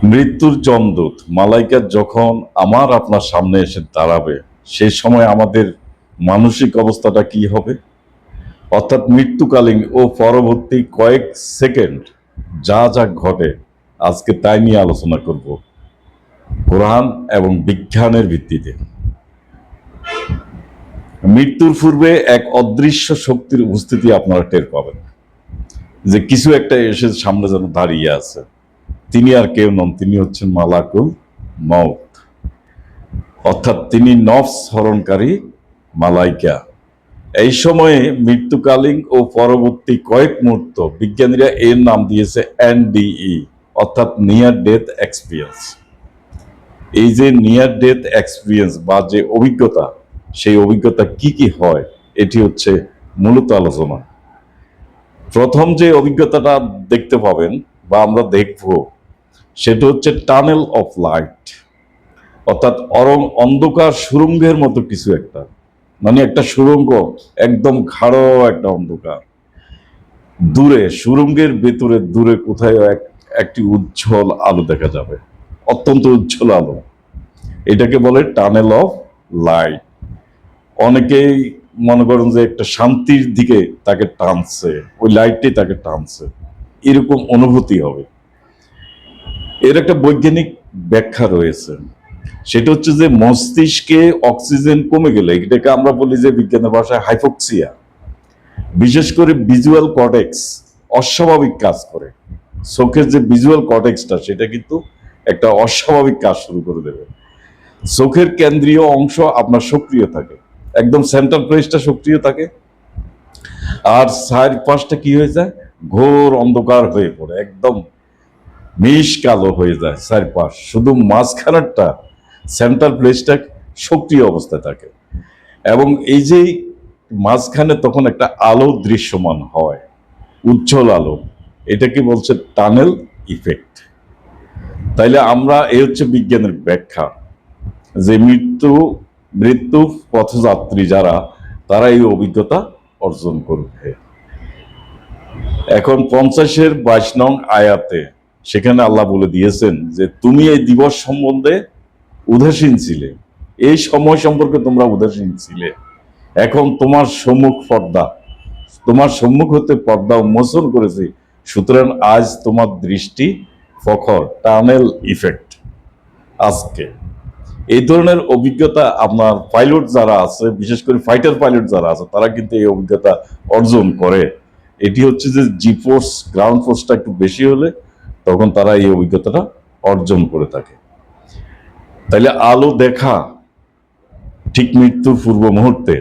মৃত্যুর যমদূত মালাইকা যখন আমার আপনার সামনে এসে দাঁড়াবে, সেই সময় আমাদের মানসিক অবস্থাটা কি হবে? অর্থাৎ মৃত্যুকালীন ও পরবর্তী কয়েক সেকেন্ড যা যা ঘটে, আজকে তাই নিয়ে আলোচনা করব কোরআন এবং বিজ্ঞানের ভিত্তিতে। মৃত্যুর পূর্বে এক অদৃশ্য শক্তির উপস্থিতি আপনারা টের পাবেন, যে কিছু একটা এসে সামনে যেন দাঁড়িয়ে আছে। তিনি আর কেউ নন, তিনি হচ্ছেন মালাকুল মউত, অর্থাৎ তিনি নফস হরণকারী মালাইকা। এই সময়ে মৃত্যুকালীন ও পরবর্তী কয়েক মুহূর্ত বিজ্ঞানীরা এর নাম দিয়েছে এনডিই, অর্থাৎ নিয়ার ডেথ এক্সপিরিয়েন্স। এই যে নিয়ার ডেথ এক্সপিরিয়েন্স বা যে অভিজ্ঞতা, সেই অভিজ্ঞতা কি কি হয়, এটি হচ্ছে মূলত আলোচনা। প্রথম যে অভিজ্ঞতাটা দেখতে পাবেন বা আমরা দেখব, সেটা হচ্ছে টানেল অফ লাইট, অর্থাৎ অন্ধকার সুড়ঙ্গের মতো কিছু একটা, মানে একটা সুড়ঙ্গ, একদম গাঢ় একটা অন্ধকার। দূরে সুড়ঙ্গের ভেতরে দূরে কোথায় একটি উজ্জ্বল আলো দেখা যাবে, অত্যন্ত উজ্জ্বল আলো। এটাকে বলে টানেল অফ লাইট। অনেকেই মনে করেন যে একটা শান্তির দিকে তাকে টানছে, ওই লাইটটি তাকে টানছে, এরকম অনুভূতি হবে। এর একটা বৈজ্ঞানিক ব্যাখ্যা রয়েছে, সেটা হচ্ছে যে মস্তিষ্কে অক্সিজেন কমে গেলে, এটাকে আমরা বলি যে বিজ্ঞানের ভাষায় হাইপোক্সিয়া, বিশেষ করে ভিজুয়াল কর্টেক্স অস্বাভাবিক কাজ করে। চোখের যে ভিজুয়াল কর্টেক্সটা, সেটা কিন্তু একটা অস্বাভাবিক কাজ শুরু করে দেবে। চোখের কেন্দ্রীয় অংশ আপনার সক্রিয় থাকে, একদম সেন্ট্রাল প্লেসটা সক্রিয় থাকে, আর সাইড পাশটা কি হয়ে যায়, ঘোর অন্ধকার হয়ে পড়ে, একদম মিশ কালো হয়ে যায় চারপাশ। শুধু মাঝখানেরটা, সেন্ট্রাল প্লেসটা সক্রিয় অবস্থায় থাকে, এবং এই যে মাঝখানে তখন একটা আলো দৃশ্যমান হয়, উজ্জ্বল আলো। এটাকে বলছে টানেল ইফেক্ট। তাইলে আমরা, এই হচ্ছে বিজ্ঞানের ব্যাখ্যা, যে মৃত্যু পথযাত্রী যারা, তারা এই অভিজ্ঞতা অর্জন করবে। এখন 50-22 আয়াতে সেখানে আল্লাহ বলে দিয়েছেন যে তুমি এই দিবস সম্বন্ধে উদাসীন ছিলে, এই সময় সম্পর্কে তোমরা উদাসীন ছিলে। এখন তোমার সম্মুখ হতে পর্দা উন্মোচন করেছি, সুতরাং আজ তোমার দৃষ্টি প্রখর। Tunnel effect. আজকে এই ধরনের অভিজ্ঞতা আপনার পাইলট যারা আছে, বিশেষ করে ফাইটার পাইলট যারা আছে, তারা কিন্তু এই অভিজ্ঞতা অর্জন করে। এটি হচ্ছে যে জি ফোর্স, গ্রাউন্ড ফোর্সটা একটু বেশি হলে তখন তারা এই অভিজ্ঞতাটা অর্জন করে থাকে। তাইলে আলো দেখা ঠিক মৃত্যুর পূর্ব মুহূর্তে,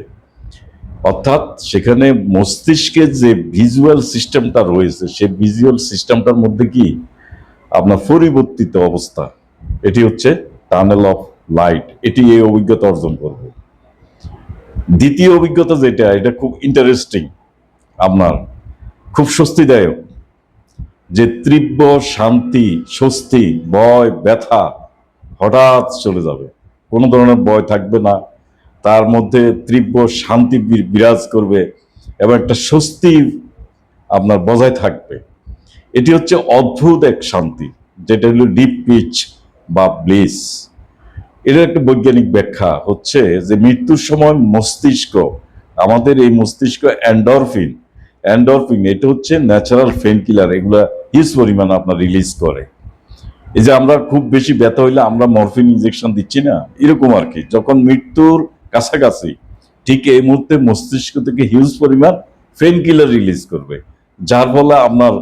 অর্থাৎ সেখানে মস্তিষ্কের যে ভিজুয়াল সিস্টেমটা রয়েছে, সেই ভিজুয়াল সিস্টেমটার মধ্যে কি আপনার পরিবর্তিত অবস্থা, এটি হচ্ছে টানেল অফ লাইট। এটি এই অভিজ্ঞতা অর্জন করবে। দ্বিতীয় অভিজ্ঞতা যেটা, এটা খুব ইন্টারেস্টিং, আপনার খুব স্বস্তিদায়ক, যে তীব্র শান্তি, স্বস্তি, ভয়, ব্যথা হঠাৎ চলে যাবে, কোনো ধরনের ভয় থাকবে না, তার মধ্যে তীব্র শান্তি বিরাজ করবে এবং একটা স্বস্তি আপনার বজায় থাকবে। এটি হচ্ছে অদ্ভুত এক শান্তি, যেটা হলো ডিপ পিচ বা ব্লিস। এর একটা বৈজ্ঞানিক ব্যাখ্যা হচ্ছে যে মৃত্যুর সময় মস্তিষ্ক, আমাদের এই মস্তিষ্ক এন্ডরফিন এটা হচ্ছে ন্যাচারাল পেইন কিলার, এগুলা হিউজ পরিমাণ আপনার রিলিজ করে। এই যে আমরা খুব বেশি ব্যথা হইলে আমরা মরফিন ইনজেকশন দিচ্ছি না, এরকম আর কি। যখন মৃত্যুর কাছাকাছি, ঠিক এই মুহূর্তে মস্তিষ্ক থেকে হিউজ পরিমাণ পেইন কিলার রিলিজ করবে, যার ফলে আপনার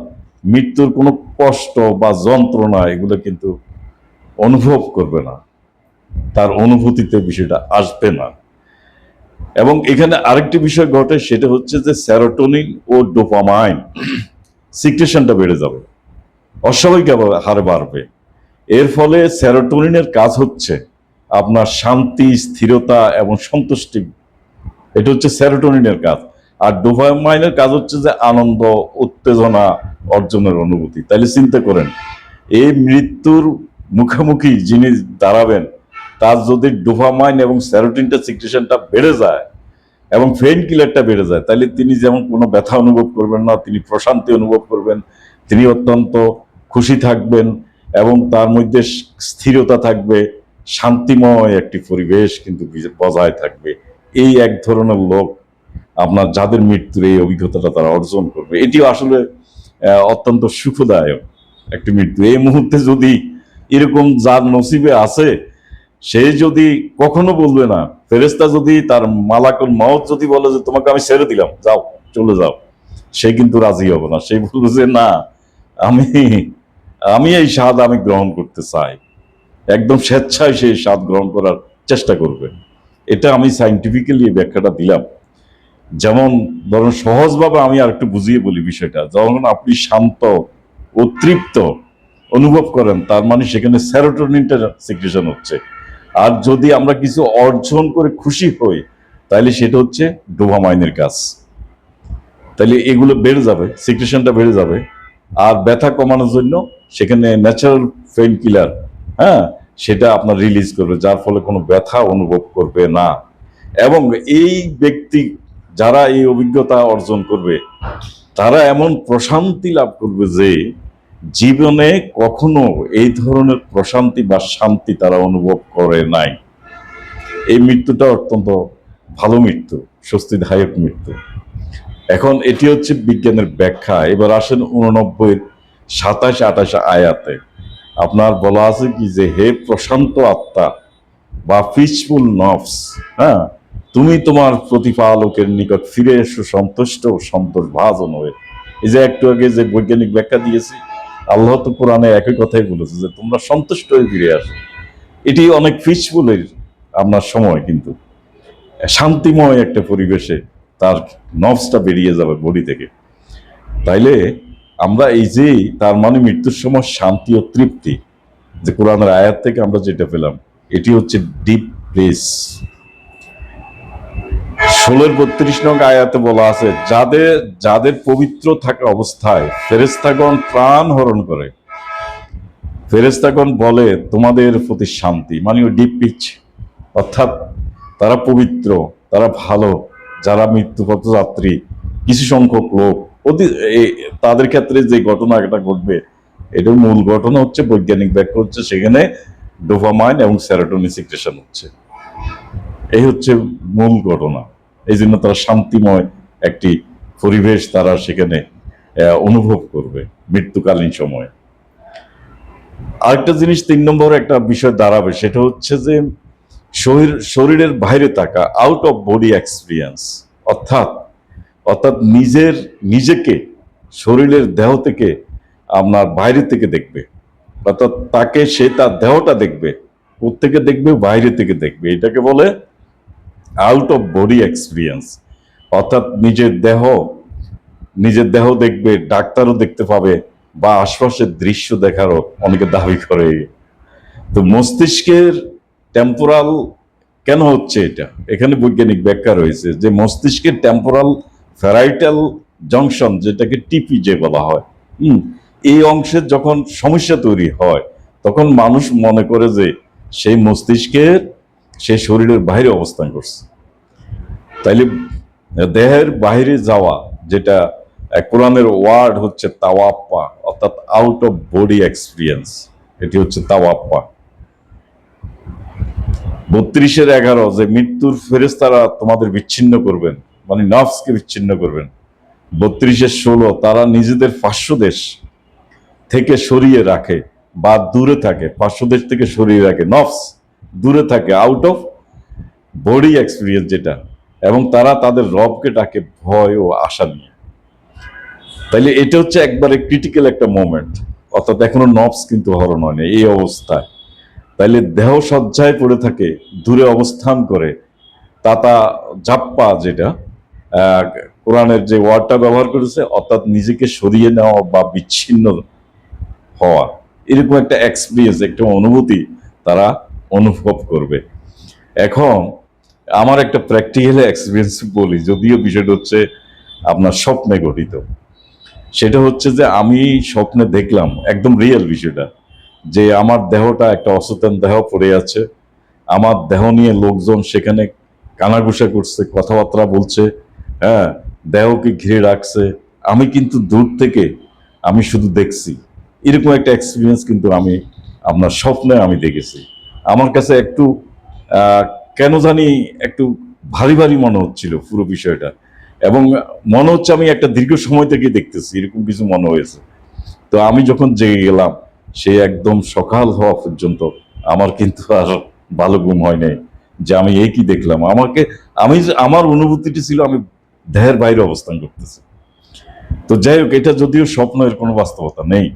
মৃত্যুর কোনো কষ্ট বা যন্ত্রণা এগুলো কিন্তু অনুভব করবে না, তার অনুভূতিতে বিষয়টা আসবে না। এবং এখানে আরেকটি বিষয় ঘটে, সেটা হচ্ছে যে সেরোটোনিন ও ডোপামাইন সিক্রেশনটা বেড়ে যাবে, অস্বাভাবিক হারে বাড়বে। এর ফলে সেরোটোনিনের কাজ হচ্ছে আপনার শান্তি, স্থিরতা এবং সন্তুষ্টি, এটা হচ্ছে সেরোটোনিনের কাজ। আর ডোপামাইনের কাজ হচ্ছে যে আনন্দ, উত্তেজনা অর্জনের অনুভূতি। তাহলে চিন্তা করেন, এই মৃত্যুর মুখোমুখি যিনি দাঁড়াবেন, তার যদি ডোপামাইন এবং সেরোটোনিনটা সিক্রেশনটা বেড়ে যায় এবং পেইন কিলারটা বেড়ে যায়, তাহলে তিনি যেমন কোনো ব্যথা অনুভব করবেন না, তিনি প্রশান্তি অনুভব করবেন, তিনি অত্যন্ত খুশি থাকবেন এবং তার মধ্যে স্থিরতা থাকবে, শান্তিময় একটি পরিবেশ কিন্তু বজায় থাকবে। এই এক ধরনের লোক আপনার যাদের মৃত্যুর এই অভিজ্ঞতাটা তারা অর্জন করবে, এটিও আসলে অত্যন্ত সুখদায়ক একটি মৃত্যু। এই মুহূর্তে যদি এরকম যার নসিবে আছে, সে যদি কখনো বলবে না, ফেরেশতা যদি তার মালাকুল মউত যদি বলে যে তোমাকে আমি ছেড়ে দিলাম, যাও চলে যাও, সে কিন্তু রাজি হবে না। সে বলবে যে না, আমি আমি এই স্বাদ আমি গ্রহণ করতে চাই। একদম স্বেচ্ছায় সেই স্বাদ গ্রহণ করার চেষ্টা করবে। এটা আমি সাইন্টিফিক্যালি ব্যাখ্যাটা দিলাম। যেমন ধরুন সহজভাবে আমি আর একটু বুঝিয়ে বলি বিষয়টা। যখন আপনি শান্ত ও তৃপ্ত অনুভব করেন, তার মানে সেখানে সেরোটোনিনটা সিক্রেশন হচ্ছে। আর যদি আমরা কিছু অর্জন করে খুশি হই, তাহলে সেটা হচ্ছে ডোপামাইনের কাজ। তাহলে এগুলো বেড়ে যাবে, সিক্রেশনটা বেড়ে যাবে। আর ব্যথা কমানোর জন্য সেখানে ন্যাচারাল পেইন কিলার, হ্যাঁ, সেটা আপনার রিলিজ করবে, যার ফলে কোনো ব্যথা অনুভব করবে না। এবং এই ব্যক্তি যারা এই অভিজ্ঞতা অর্জন করবে, তারা এমন প্রশান্তি লাভ করবে যে জীবনে কখনো এই ধরনের প্রশান্তি বা শান্তি তারা অনুভব করে নাই। এই মৃত্যুটা অত্যন্ত ভালো মৃত্যু, স্বস্তিদায়ক মৃত্যু। এখন এটি হচ্ছে বিজ্ঞানের ব্যাখ্যা। এবার আসেন 89, 27, 28 আয়াতে আপনার বলা আছে কি যে হে প্রশান্ত আত্মা বা পিসফুল নফস, হ্যাঁ, তুমি তোমার প্রতিপালকের নিকট ফিরে এসো সন্তুষ্ট ও সন্তোষ ভাজন হয়ে। এই যে একটু আগে যে বৈজ্ঞানিক ব্যাখ্যা দিয়েছি, আল্লাহ তো কোরআনে একই কথাই বলেছে যে তোমরা সন্তুষ্ট হয়ে ফিরে আসো। এটি অনেক পিসফুলের আপনার সময়, কিন্তু শান্তিময় একটা পরিবেশে তার নফসটা বেরিয়ে যাবে বডি থেকে। তাইলে আমরা এই যে তার মানে মৃত্যুর সময় শান্তি ও তৃপ্তি, যে কোরআনের আয়াত থেকে আমরা যেটা পেলাম, এটি হচ্ছে ডিপ প্লেস। 16-32 নং আয়াতে বলা আছে যাদের যাদের পবিত্র থাকা অবস্থায় ফেরেশতাগণ প্রাণ হরণ করে, ফেরেশতাগণ বলে তোমাদের প্রতি শান্তি, মানে ডিপ পিচ, অর্থাৎ তারা পবিত্র, তারা ভালো। যারা মৃত্যুপথ যাত্রী কিছু সংখ্যক লোক, তাদের ক্ষেত্রে যে ঘটনা এটা ঘটবে, এটার মূল ঘটনা হচ্ছে বৈজ্ঞানিক ব্যাখ্যা হচ্ছে সেখানে ডোপামাইন এবং সেরোটোনিন সিক্রেশন হচ্ছে। এই হচ্ছে মূল ঘটনা। এই জন্য তারা শান্তিময় একটি পরিবেশ তারা সেখানে অনুভব করবে মৃত্যুকালীন সময়ে। আরেকটা জিনিস 3 নম্বর একটা বিষয় দাঁড়াবে, সেটা হচ্ছে যে শরীরের বাইরে থাকা আউট অফ বডি এক্সপিরিয়েন্স, অর্থাৎ অর্থাৎ নিজেকে শরীরের দেহ থেকে আপনার বাইরে থেকে দেখবে। অর্থাৎ তাকে সে তার দেহটা দেখবে, কোত্থেকে দেখবে, বাইরে থেকে দেখবে। এটাকে বলে আউট অফ বডি এক্সপিরিয়েন্স। অর্থাৎ নিজের দেহ দেখবে, ডাক্তারও দেখতে পাবে, বা আশপাশের দৃশ্য দেখারও অনেকে দাবি করে। তো মস্তিষ্কের টেম্পোরাল কেন হচ্ছে এটা, এখানে বৈজ্ঞানিক ব্যাখ্যা রয়েছে যে মস্তিষ্কের টেম্পোরাল ফ্যারাইটাল জংশন, যেটাকে টিপি যে বলা হয়, এই অংশের যখন সমস্যা তৈরি হয়, তখন মানুষ মনে করে যে সেই মস্তিষ্কের সে শরীরের বাইরে অবস্থান করছে। তাইলে দেহের বাইরে যাওয়া, যেটা কোরআনের ওয়ার্ড হচ্ছে তাওয়াপ্পা, অর্থাৎ আউট অফ বডি এক্সপিরিয়েন্স, এটি হচ্ছে তাওয়াপ্পা। 32-11 যে মৃত্যুর ফেরেশতারা তোমাদের বিচ্ছিন্ন করবেন, মানে নফসকে বিচ্ছিন্ন করবেন। 32-16 তারা নিজেদের পার্শ্বদেশ থেকে সরিয়ে রাখে বা দূরে থাকে, পার্শ্বদেশ থেকে সরিয়ে রাখে, নফস দূরে থাকে, আউট অফ বডি এক্সপিরিয়েন্স যেটা, এবং তারা তাদের রবকে ডাকে ভয় ও আশা নিয়ে। তাইলে এটা হচ্ছে একবারে ক্রিটিক্যাল একটা মোমেন্ট, অর্থাৎ এখনো নফস কিন্তু হরণ হয়নি এই অবস্থায়। তাইলে দেহ সজ্জায় পড়ে থাকে, দূরে অবস্থান করে, তাতা জাপ্পা, যেটা কোরআনের যে ওয়ার্ডটা ব্যবহার করেছে, অর্থাৎ নিজেকে সরিয়ে নেওয়া বা বিচ্ছিন্ন হওয়া, এরকম একটা এক্সপিরিয়েন্স, একটা অনুভূতি তারা অনুভব করবে। এখন আমার একটা প্র্যাকটিক্যাল এক্সপিরিয়েন্স বলি, যদিও বিষয়টা হচ্ছে আপনার স্বপ্নে গঠিত। সেটা হচ্ছে যে আমি স্বপ্নে দেখলাম, একদম রিয়েল বিষয়টা, যে আমার দেহটা একটা অচেতন দেহ পড়ে আছে, আমার দেহ নিয়ে লোকজন সেখানে কানাঘুষা করছে, কথাবার্তা বলছে, হ্যাঁ, দেহকে ঘিরে রাখছে। আমি কিন্তু দূর থেকে আমি শুধু দেখছি। এরকম একটা এক্সপিরিয়েন্স কিন্তু আমি আপনার স্বপ্নে আমি দেখেছি। আমার কাছে একটু আহ, কেন জানি একটু ভারী ভারী মনে হচ্ছিল পুরো বিষয়টা, এবং মনে হচ্ছে আমি একটা দীর্ঘ সময় থেকে দেখতেছি, এরকম কিছু মনে হয়েছে। তো আমি যখন জেগে গেলাম, সে একদম সকাল হওয়া পর্যন্ত আমার কিন্তু আর ভালো ঘুম হয় নাই, যে আমি এই কি দেখলাম। আমার অনুভূতিটি ছিল আমি দেহের বাইরে অবস্থান করতেছি। তো যাই হোক, এটা যদিও স্বপ্ন, এর কোনো বাস্তবতা নেই।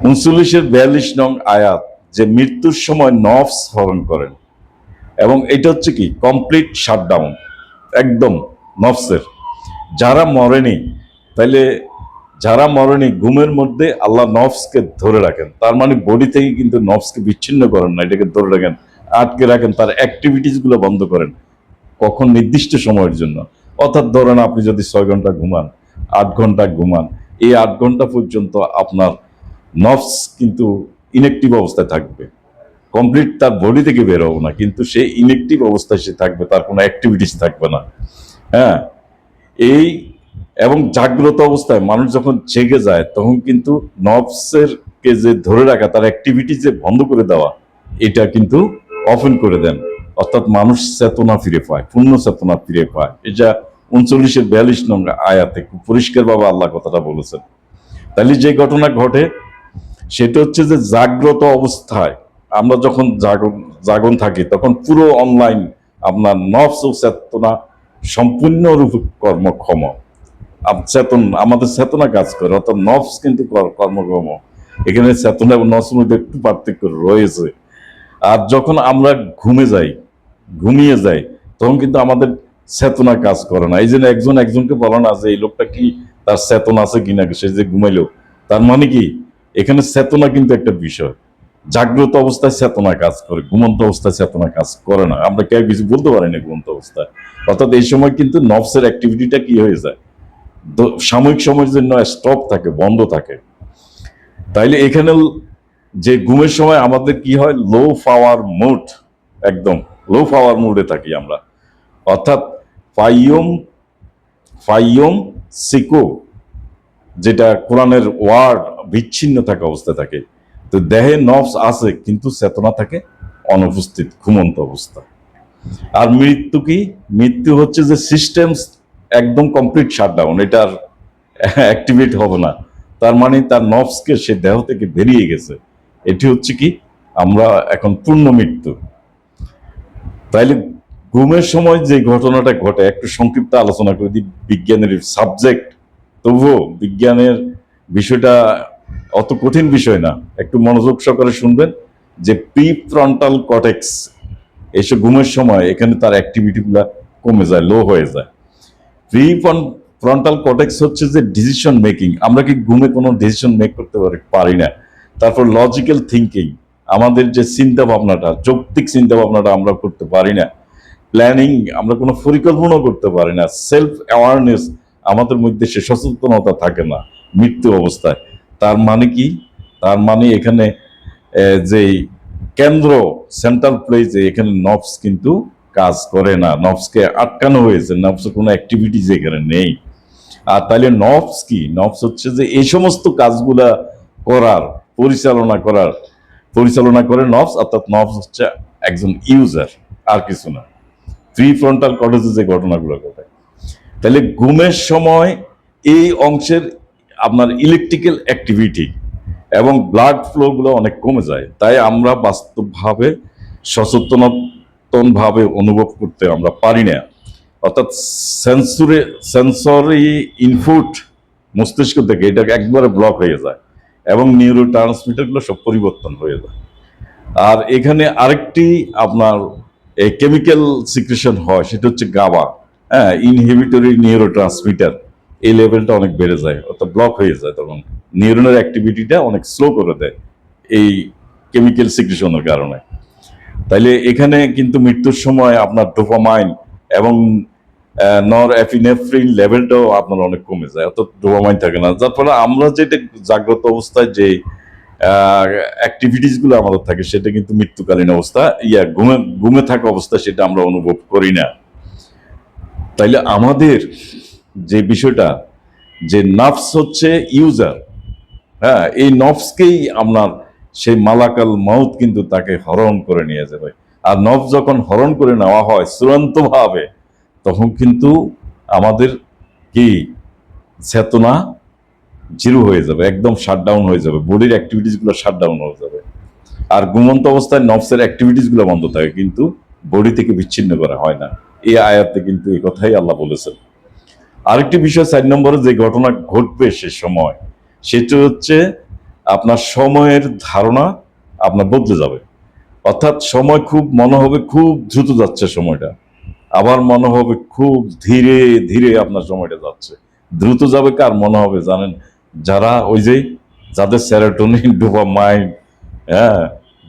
39-42 নং আয়াত, যে মৃত্যুর সময় নফস হরণ করেন, এবং এটা হচ্ছে কি কমপ্লিট শাটডাউন, একদম নফসের। যারা মরেনি, তাইলে যারা মরেনি ঘুমের মধ্যে আল্লাহ নফসকে ধরে রাখেন, তার মানে বডি থেকে কিন্তু নফসকে বিচ্ছিন্ন করেন না, এটাকে ধরে রাখেন, আটকে রাখেন, তার অ্যাক্টিভিটিস গুলো বন্ধ করেন। কখন? নির্দিষ্ট সময়ের জন্য। অর্থাৎ ধরেন আপনি যদি 6 ঘন্টা ঘুমান, 8 ঘন্টা ঘুমান, এই 8 ঘন্টা পর্যন্ত আপনার নফস কিন্তু ইনএক্টিভ অবস্থায় থাকবে, কমপ্লিট তার বডি থেকে বের হবো না, কিন্তু সে ইনএক্টিভ অবস্থায় সে থাকবে, তার কোনো অ্যাক্টিভিটিস থাকবে না। হ্যাঁ, এই এবং জাগ্রত অবস্থায় মানুষ যখন জেগে যায়, তখন কিন্তু নফসের কে যে ধরে রাখা, তার অ্যাক্টিভিটি যে বন্ধ করে দেওয়া, এটা কিন্তু অফেন করে দেন। অর্থাৎ মানুষ চেতনা ফিরে পায়, পূর্ণ চেতনা ফিরে পায়। এটা 39-42 নং আয়াতে খুব পরিষ্কার ভাবে আল্লাহ কথাটা বলেছেন। তাহলে যে ঘটনা ঘটে, সেটা হচ্ছে যে জাগ্রত অবস্থায় আমরা যখন জাগন থাকি, তখন পুরো অনলাইন আপনার নফস ও চেতনা সম্পূর্ণরূপে কর্মক্ষম। আমাদের চেতনা কাজ করে, অর্থাৎ নফস কিন্তু কর্মক্ষম। এখানে চেতনা এবং নফসের মধ্যে একটু পার্থক্য রয়েছে। আর যখন আমরা ঘুমিয়ে যাই, তখন কিন্তু আমাদের চেতনা কাজ করে না। এই জন্য একজন একজনকে বলে না যে এই লোকটা কি, তার চেতনা আছে কিনা, সে যে ঘুমাইলো, তার মানে কি এখানে চেতনা কিন্তু একটা বিষয়। জাগ্রত অবস্থায় চেতনা কাজ করে, ঘুমন্ত অবস্থায় চেতনা কাজ করে না। আমরা কেউ কিছু বলতে পারি না ঘুমন্ত অবস্থায়। অর্থাৎ এই সময় কিন্তু নফসের অ্যাক্টিভিটিটা কি হয়ে যায়, সাময়িক সময়ের জন্য স্টপ থাকে, বন্ধ থাকে। তাইলে এখানে যে ঘুমের সময় আমাদের কি হয়, লো পাওয়ার মুড, একদম লো পাওয়ার মুডে থাকি আমরা। অর্থাৎ ফাইয়ম ফাইয়ম সিকো, যেটা কোরআনের ওয়ার্ড, বিচ্ছিন্ন থাকা অবস্থা থাকে। তো দেহে নফস আছে কিন্তু চেতনা থাকে অনুপস্থিত, ঘুমন্ত অবস্থা। আর মৃত্যু কি? মৃত্যু হচ্ছে যে সিস্টেম একদম কমপ্লিট শাটডাউন, এটার অ্যাক্টিভেট হবে না। তার মানে তার নফসকে সে দেহ থেকে বেরিয়ে গেছে। এটি হচ্ছে কি আমরা এখন পূর্ণ মৃত্যু। তাইলে ঘুমের সময় যে ঘটনাটা ঘটে, একটু সংক্ষিপ্ত আলোচনা করে দিই। বিজ্ঞানের সাবজেক্ট, তবুও বিজ্ঞানের বিষয়টা অত কঠিন বিষয় না, একটু মনোযোগ সহকারে শুনবেন। যে প্রি ফ্রন্টাল কর্টেক্স, এইসব ঘুমের সময় এখানে তার অ্যাক্টিভিটি গুলা কমে যায়, লো হয়ে যায়। প্রি ফ্রন্টাল কর্টেক্স হচ্ছে যে ডিসিশন মেকিং। আমরা কি ঘুমে কোনো ডিসিশন মেক করতে পারি না। তারপর লজিক্যাল থিঙ্কিং, আমাদের যে চিন্তা ভাবনাটা, যৌক্তিক চিন্তা ভাবনাটা আমরা করতে পারি না। প্ল্যানিং, আমরা কোনো পরিকল্পনা করতে পারি না। সেলফ অ্যাওয়ারনেস, আমাদের মধ্যে সে সচেতনতা থাকে না মৃত্যু অবস্থায়। তার মানে কি? তার মানে এখানে যে কেন্দ্র, সেন্ট্রাল প্লেসে এখানে নফস কিন্তু কাজ করে না, নফসকে আটকানো হয়েছে, নফসের কোনো অ্যাক্টিভিটিজ এখানে নেই। আর তাহলে নফস কি? নফস হচ্ছে যে এই সমস্ত কাজগুলা করার, পরিচালনা করে নফস। অর্থাৎ নফস হচ্ছে একজন ইউজার, আর কিছু না। প্রি ফ্রন্টাল কর্টেক্সে যে ঘটনাগুলো ঘটে, তাহলে ঘুমের সময় এই অংশের আপনার ইলেকট্রিক্যাল অ্যাক্টিভিটি এবং ব্লাড ফ্লো গুলো অনেক কমে যায়। তাই আমরা বাস্তবভাবে সচেতন ভাবে অনুভব করতে আমরা পারি না। অর্থাৎ সেন্সরি ইনপুট মস্তিষ্ক থেকে এটা একবারে ব্লক হয়ে যায়, এবং নিউরো ট্রান্সমিটার গুলো সব পরিবর্তন হয়ে যায়। আর এখানে আরেকটি আপনার কেমিক্যাল সিক্রেশন হয়, সেটা হচ্ছে গাবা। হ্যাঁ, ইনহিবিটরি নিউরো ট্রান্সমিটার, এই লেভেলটা অনেক বেড়ে যায়, অর্থাৎ ব্লক হয়ে যায়, তখন নিউরনের অ্যাক্টিভিটিটা অনেক স্লো করে দেয় এই কেমিক্যাল সিক্রেশনের কারণে। তাইলে এখানে কিন্তু মৃত্যুর সময় আপনার ডোপামাইন এবং নর এপিনেফ্রিন লেভেলটাও আপনার অনেক কমে যায়, অর্থাৎ ডোপামাইন থাকে না। যার ফলে আমরা যেটা জাগ্রত অবস্থায় যে অ্যাক্টিভিটিস গুলো আমাদের থাকে, সেটা কিন্তু মৃত্যুকালীন অবস্থা, ঘুমে থাকা অবস্থা, সেটা আমরা অনুভব করি না। তাইলে আমাদের যে বিষয়টা, যে নার্ভস হচ্ছে ইউজার, হ্যাঁ, এই নফসকেই আপনার সেই মালাকাল মাউত কিন্তু তাকে হরণ করে নিয়ে যাবে। আর নফস যখন হরণ করে নেওয়া হয় চূড়ান্ত ভাবে, তখন কিন্তু আমাদের কি চেতনা জিরো হয়ে যাবে, একদম শাটডাউন হয়ে যাবে, বডির অ্যাক্টিভিটিস গুলো শাটডাউন হয়ে যাবে। আর ঘুমন্ত অবস্থায় নফসের অ্যাক্টিভিটিস গুলো বন্ধ থাকে, কিন্তু বডি থেকে বিচ্ছিন্ন করা হয় না। এই আয়াতে কিন্তু এই কথাই আল্লাহ বলেছেন। আরেকটি বিষয় 4 নম্বরে যে ঘটনা ঘটবে সে সময়, সেটা হচ্ছে আপনার সময়ের ধারণা আপনার বদলে যাবে। অর্থাৎ সময় খুব মনে হবে খুব দ্রুত যাচ্ছে সময়টা, আবার মনে হবে খুব ধীরে ধীরে আপনার সময়টা যাচ্ছে। দ্রুত যাবে কার মনে হবে জানেন? যারা ওই যে যাদের সেরোটোনিন ডোপামাইন হ্যাঁ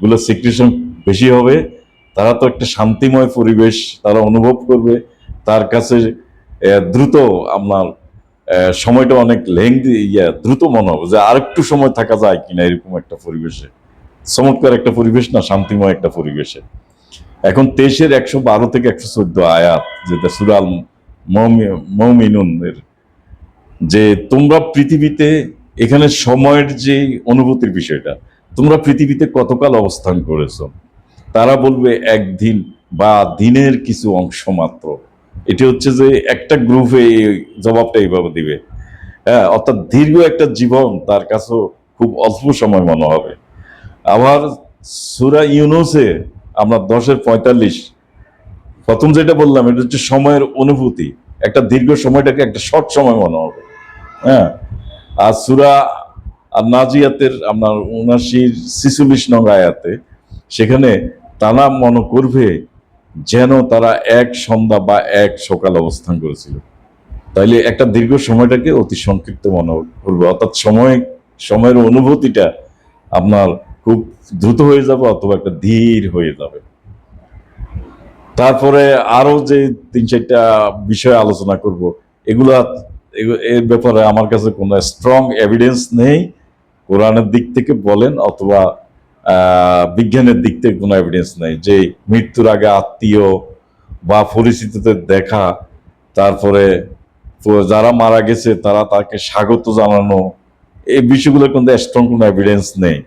গুলো সিক্রেশন বেশি হবে, তারা তো একটা শান্তিময় পরিবেশ তারা অনুভব করবে। তার কাছে দ্রুত আপনার সময়টা অনেক লেংদি দ্রুত মনে হবে যে আরেকটু সময় থাকা যায় কিনা এরকম একটা পরিবেশে। চমৎকার একটা পরিবেশ না, শান্তিময় একটা পরিবেশে। এখন 23-এর 112 থেকে 114 আয়াত, যেটা সূরা আল মুমিনুন এর, যে তোমরা পৃথিবীতে, এখানে সময়ের যে অনুভূতির বিষয়টা, তোমরা পৃথিবীতে কতকাল অবস্থান করেছো? তারা বলবে একদিন বা দিনের কিছু অংশ মাত্র। এটি হচ্ছে যে একটা গ্রুপে এই জবাবটা এইভাবে দিবে। হ্যাঁ, অর্থাৎ দীর্ঘ একটা জীবন তার কাছেও খুব অল্প সময় মনে হবে। আবার সূরা ইউনূসে আমরা 10-এর 45, প্রথম যেটা বললাম এটা হচ্ছে সময়ের অনুভূতি, একটা দীর্ঘ সময়টাকে একটা শর্ট সময় মনে হবে। হ্যাঁ, আর সূরা আর নাজিয়াতের আপনার 79-46 নং আয়াতে, সেখানে তারা মনে করবে যেন তারা এক সন্ধ্যা বা এক সকাল অবস্থান করেছিল। তাইলে একটা দীর্ঘ সময়টাকে অতি সংক্ষিপ্ত মনে করবে, অর্থাৎ সময়ের অনুভূতিটা আপনার খুব দ্রুত হয়ে যাবে অথবা একটা ধীর হয়ে যাবে। তারপরে আরো যে 3-4টা বিষয় আলোচনা করব, এগুলা এর ব্যাপারে আমার কাছে কোনো স্ট্রং এভিডেন্স নেই। কোরআনের দিক থেকে বলেন অথবা বিজ্ঞানের দিক থেকে কোনো এভিডেন্স নেই যে মৃত্যুর আগে আত্মীয় বা পরিচিতদের দেখা, তারপরে যারা মারা গেছে তারা তাকে স্বাগত জানানো, এই বিষয়গুলোর কিন্তু স্ট্রং কোনো এভিডেন্স নেই।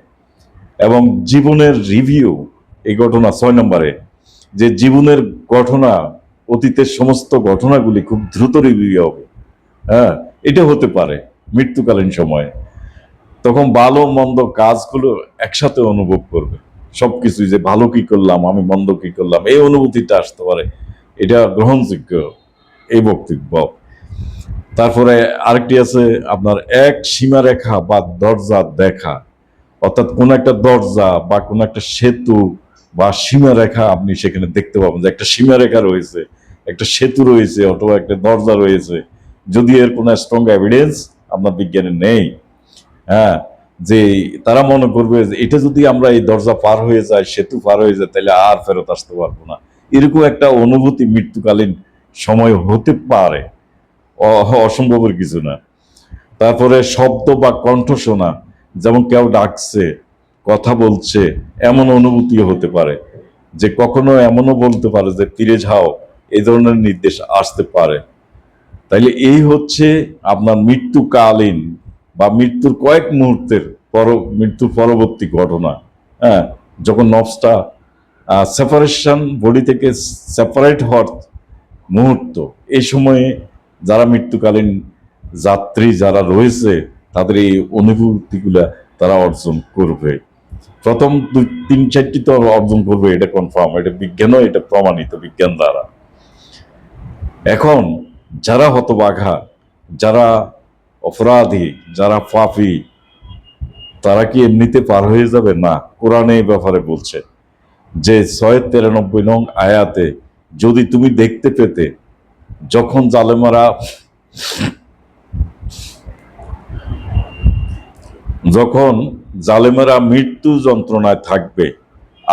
এবং জীবনের রিভিউ, এই ঘটনা 6 নম্বরে, যে জীবনের ঘটনা, অতীতের সমস্ত ঘটনাগুলি খুব দ্রুত রিভিউ হবে। হ্যাঁ, এটা হতে পারে মৃত্যুকালীন সময়ে। তখন ভালো মন্দ কাজগুলো একসাথে অনুভব করবে, সবকিছু, যে ভালো কি করলাম আমি, মন্দ কি করলাম, এই অনুভূতিটা আসতে পারে। এটা গ্রহণযোগ্য এই বক্তব্য। তারপরে আরেকটি আছে আপনার এক সীমারেখা বা দরজা দেখা, অর্থাৎ কোন একটা দরজা বা কোন একটা সেতু বা সীমারেখা আপনি সেখানে দেখতে পাবেন যে একটা সীমারেখা রয়েছে, একটা সেতু রয়েছে অথবা একটা দরজা রয়েছে, যদি এর কোনো স্ট্রং এভিডেন্স আপনার বিজ্ঞানে নেই। হ্যাঁ, যে তারা মনে করবে যে এটা যদি আমরা এই দরজা পার হয়ে যাই, সেতু পার হয়ে যায়, তাহলে আর ফেরত আসতে পারবো না। এরকম একটা অনুভূতি মৃত্যুকালীন সময় হতে পারে, অসম্ভবের কিছু না। তারপরে শব্দ বা কণ্ঠ শোনা, যেমন কেউ ডাকছে, কথা বলছে, এমন অনুভূতিও হতে পারে। যে কখনো এমনও বলতে পারে যে ফিরে যাও, এই ধরনের নির্দেশ আসতে পারে। তাইলে এই হচ্ছে আপনার মৃত্যুকালীন বা মৃত্যুর কয়েক মুহূর্তের মৃত্যুর পরবর্তী ঘটনা। হ্যাঁ, যখন নফসটা সেপারেশন, বডি থেকে সেপারেট হওয়ার মুহূর্ত, এই সময়ে যারা মৃত্যুকালীন যাত্রী যারা রয়েছে, তাদের এই অনুভূতিগুলা তারা অর্জন করবে। প্রথম 2-3-4টি তো অর্জন করবে, এটা কনফার্ম, এটা বিজ্ঞানও এটা প্রমাণিত বিজ্ঞান দ্বারা। এখন যারা হতবাঘা, যারা অপরাধী, যারা পাপী, তারা কি এমনিতে পার হয়ে যাবে? না, কোরআনে এই ব্যাপারে বলছে যে 693 নং আয়াতে, যদি তুমি দেখতে পেতে যখন জালেমেরা মৃত্যু যন্ত্রণায় থাকবে,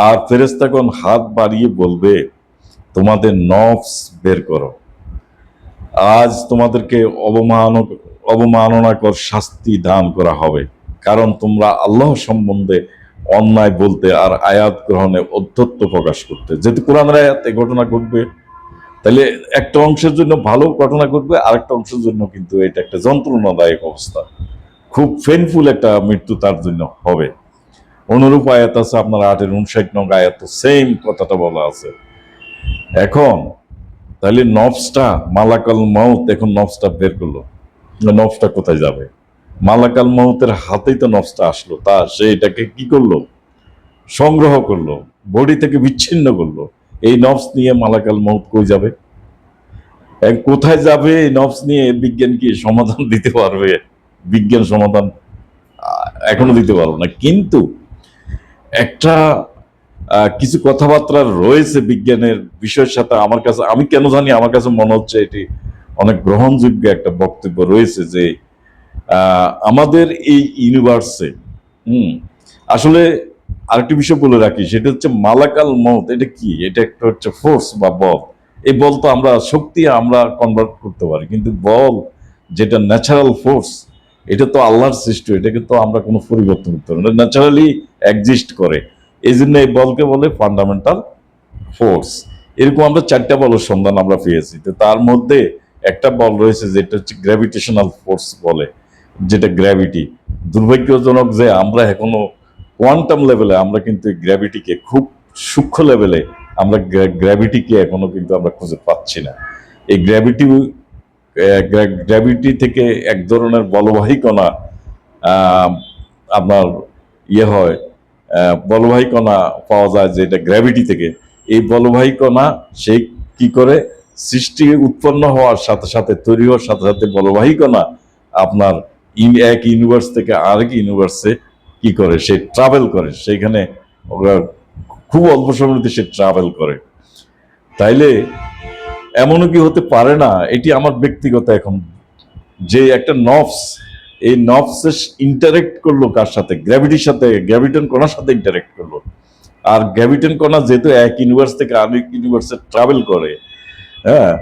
আর ফেরেশতাগণ হাত বাড়িয়ে বলবে তোমাদের নফস বের করো, আজ তোমাদেরকে অবমাননাকর শাস্তি দান করা হবে, কারণ তোমরা আল্লাহ সম্বন্ধে অন্যায় বলতে আর আয়াত গ্রহণে অধ্যত্ব প্রকাশ করতে। যেহেতু কোরআনের আয়াত এই ঘটনা ঘটবে, তাহলে একটা অংশের জন্য ভালো ঘটনা ঘটবে, আরেকটা অংশের জন্য কিন্তু এটা একটা যন্ত্রণাদায়ক অবস্থা। খুব পেইনফুল একটা মৃত্যু তার জন্য হবে। অনুরূপ আয়াত আছে আপনার 8-59 আয়াত, সেম কথাটা বলা আছে। এখন তাহলে নফসটা মালাকাল মাউত, এখন নফসটা বের করলো, নফসটা কোথায় যাবে? মালাকাল মাউতের হাতেই তো নফসটা আসলো, তা সে এটাকে কি করলো? সংগ্রহ করলো, বডি থেকে বিচ্ছিন্ন করলো। এই নফস নিয়ে মালাকাল মাউত কই যাবে? কোথায় যাবে এই নফস নিয়ে? বিজ্ঞান কি সমাধান দিতে পারবে? বিজ্ঞান সমাধান এখনো দিতে পারবো না, কিন্তু একটা কিছু কথাবার্তা রয়েছে বিজ্ঞানের বিষয়ের সাথে। আমার কাছে, আমি কেন জানি আমার কাছে মনে হচ্ছে এটি অনেক গ্রহণযোগ্য একটা বক্তব্য রয়েছে, যে আমাদের এই ইউনিভার্সে আসলে আরেকটি বিষয় বলে রাখি, সেটা হচ্ছে মালাকাল মউত। এটা কি? এটা একটা হচ্ছে ফোর্স বা বল। এই বল তো আমরা শক্তি আমরা কনভার্ট করতে পারি, কিন্তু বল যেটা ন্যাচারাল ফোর্স, এটা তো আল্লাহর সৃষ্টি, এটাকে তো আমরা কোনো পরিবর্তন করতে পারি না, ন্যাচারালি এক্সিস্ট করে। এই জন্য এই বলকে বলে ফান্ডামেন্টাল ফোর্স। এরকম আমরা 4টা বলের সন্ধান আমরা পেয়েছি। তো তার মধ্যে একটা বল রয়েছে যেটা হচ্ছে গ্র্যাভিটেশনাল ফোর্স বলে, যেটা গ্র্যাভিটি। দুর্ভাগ্যজনক যে আমরা এখনো কোয়ান্টাম লেভেলে, আমরা কিন্তু গ্র্যাভিটিকে খুব সূক্ষ্ম লেভেলে আমরা গ্র্যাভিটিকে এখনো কিন্তু আমরা খুঁজে পাচ্ছি না। এই গ্র্যাভিটি থেকে এক ধরনের বলবাহী কণা আপনার ইয়ে হয়, বলবাহী কণা পাওয়া যায় যেটা গ্র্যাভিটি থেকে। এই বলবাহী কণা সে কি করে? সৃষ্টি উৎপন্ন হওয়ার সাথে সাথে, তৈরি হওয়ার সাথে সাথে বলবাহী কণা আপনার এক ইউনিভার্স থেকে আরেক ইউনিভার্সে কি করে? সে ট্রাভেল করে, সেখানে ওরা খুব অল্প সময়ের মধ্যে সে ট্রাভেল করে। তাইলে এমনও কি হতে পারে না, এটি আমার ব্যক্তিগত এখন, যে একটা নফস, এই নফস ইন্টারেক্ট করলো কার সাথে? গ্র্যাভিটির সাথে, গ্র্যাভিটন কণার সাথে ইন্টারেক্ট করলো। আর গ্র্যাভিটন কণা যেহেতু এক ইউনিভার্স থেকে আরেক ইউনিভার্সে ট্রাভেল করে, হ্যাঁ,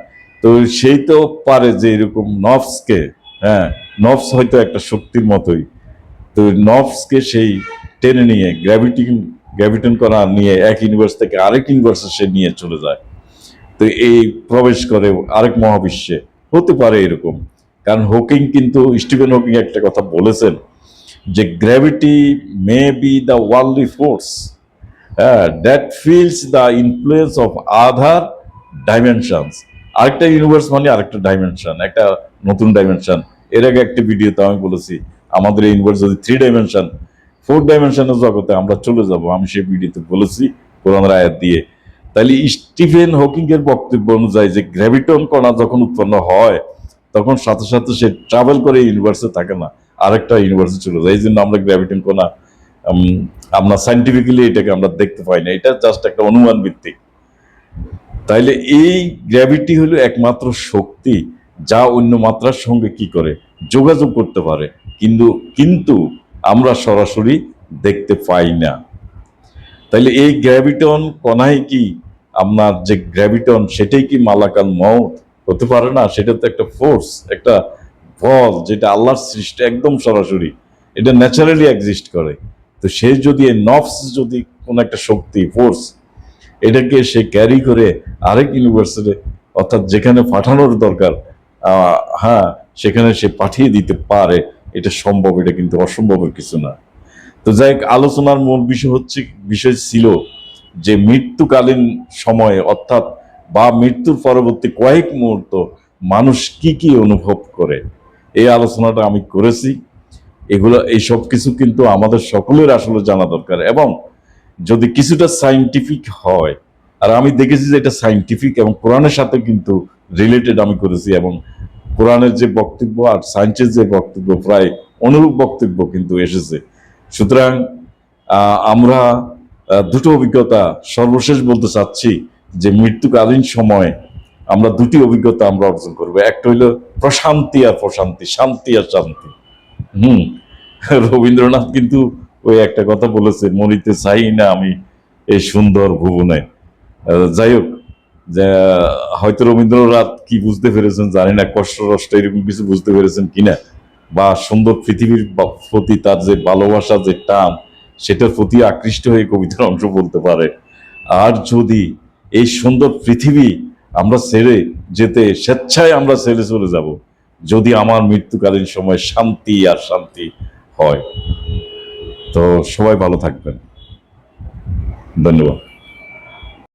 তো সেই তো পারে যে এরকম নফসকে, হ্যাঁ, নফস হয়তো একটা শক্তির মতোই, তো নফসকে সেই টেনে নিয়ে গ্র্যাভিটন কণা নিয়ে এক ইউনিভার্স থেকে আরেক ইউনিভার্সে সে নিয়ে চলে যায়। তো এই প্রবেশ করে আরেক মহাবিশ্বে, হতে পারে এরকম। কারণ স্টিফেন হকিং একটা কথা বলেছেন, যে gravity may be the worldly force that feels the influence of other dimensions. আরেকটা ইউনিভার্স মানে আরেকটা ডাইমেনশন, একটা নতুন ডাইমেনশন। এর আগে একটা ভিডিওতে আমি বলেছি, আমাদের এই ইউনিভার্স যদি 3 ডাইমেনশন, 4 ডাইমেনশনের জগতে আমরা চলে যাব, আমি সেই ভিডিওতে বলেছি কোরআনের আয়াত দিয়ে। তাহলে স্টিফেন হকিং এর বক্তব্য অনুযায়ী যে গ্র্যাভিটন কণা যখন উৎপন্ন হয়, তখন সাথে সাথে সে ট্রাভেল করে ইউনিভার্সে থাকে না, আরেকটা ইউনিভার্সে চলে যায়। এই জন্য আমরা গ্র্যাভিটন কণা আমরা সাইন্টিফিক্যালি এটাকে আমরা দেখতে পাই না, এটা জাস্ট একটা অনুমান ভিত্তিক। তাইলে এই গ্র্যাভিটি হলো একমাত্র শক্তি যা অন্য মাত্রার সঙ্গে কি করে? যোগাযোগ করতে পারে, কিন্তু কিন্তু আমরা সরাসরি দেখতে পাই না। তাইলে এই গ্র্যাভিটন কণাই কি, আপনার যে গ্র্যাভিটন, সেটাই কি মালাকাল মউত হতে পারে না? সেটা তো একটা ফোর্স, একটা বল, যেটা আল্লাহর সৃষ্টি একদম সরাসরি, এটা ন্যাচারালি এক্সিস্ট করে। তো সে যদি নফস, যদি কোন একটা শক্তি, ফোর্স, এটাকে সে ক্যারি করে আরেক ইউনিভার্সিটি, অর্থাৎ যেখানে পাঠানোর দরকার, হ্যাঁ, সেখানে সে পাঠিয়ে দিতে পারে, এটা সম্ভব, এটা কিন্তু অসম্ভবের কিছু না। তো যাই হোক, আলোচনার মূল বিষয় ছিল যে মৃত্যুকালীন সময়ে, অর্থাৎ বা মৃত্যুর পরবর্তী কয়েক মুহূর্ত মানুষ কি কি অনুভব করে, এই আলোচনাটা আমি করেছি। এইসব কিছু কিন্তু আমাদের সকলের আসলে জানা দরকার, এবং যদি কিছুটা সাইন্টিফিক হয়, আর আমি দেখেছি যে এটা সাইন্টিফিক এবং কোরআনের সাথে কিন্তু রিলেটেড আমি করেছি, এবং কোরআনের যে বক্তব্য আর সায়েন্সের যে বক্তব্য, প্রায় অনুরূপ বক্তব্য কিন্তু এসেছে। সুতরাং আমরা দুটো অভিজ্ঞতা সর্বশেষ বলতে চাচ্ছি, যে মৃত্যুকালীন সময়ে আমরা দুটি অভিজ্ঞতা আমরা অর্জন করবো। একটা হইল প্রশান্তি আর প্রশান্তি, শান্তি আর শান্তি। রবীন্দ্রনাথ কিন্তু ওই একটা কথা বলেছে, মরিতে চাই না আমি এই সুন্দর ভুবনে। যাই হোক, যে হয়তো রবীন্দ্রনাথ কি বুঝতে পেরেছেন জানি না, কষ্ট রষ্ট এরকম কিছু বুঝতে পেরেছেন কিনা, বা সুন্দর পৃথিবীর প্রতি তার যে ভালোবাসা, যে টান, সেটার প্রতি আকৃষ্ট হয়ে কবিতার অংশ বলতে পারে। আর যদি এই সুন্দর পৃথিবী আমরা ছেড়ে যেতে, স্বেচ্ছায় আমরা ছেড়ে চলে যাব, যদি আমার মৃত্যুকালীন সময় শান্তি আর শান্তি হয়। তো সবাই ভালো থাকবেন। ধন্যবাদ।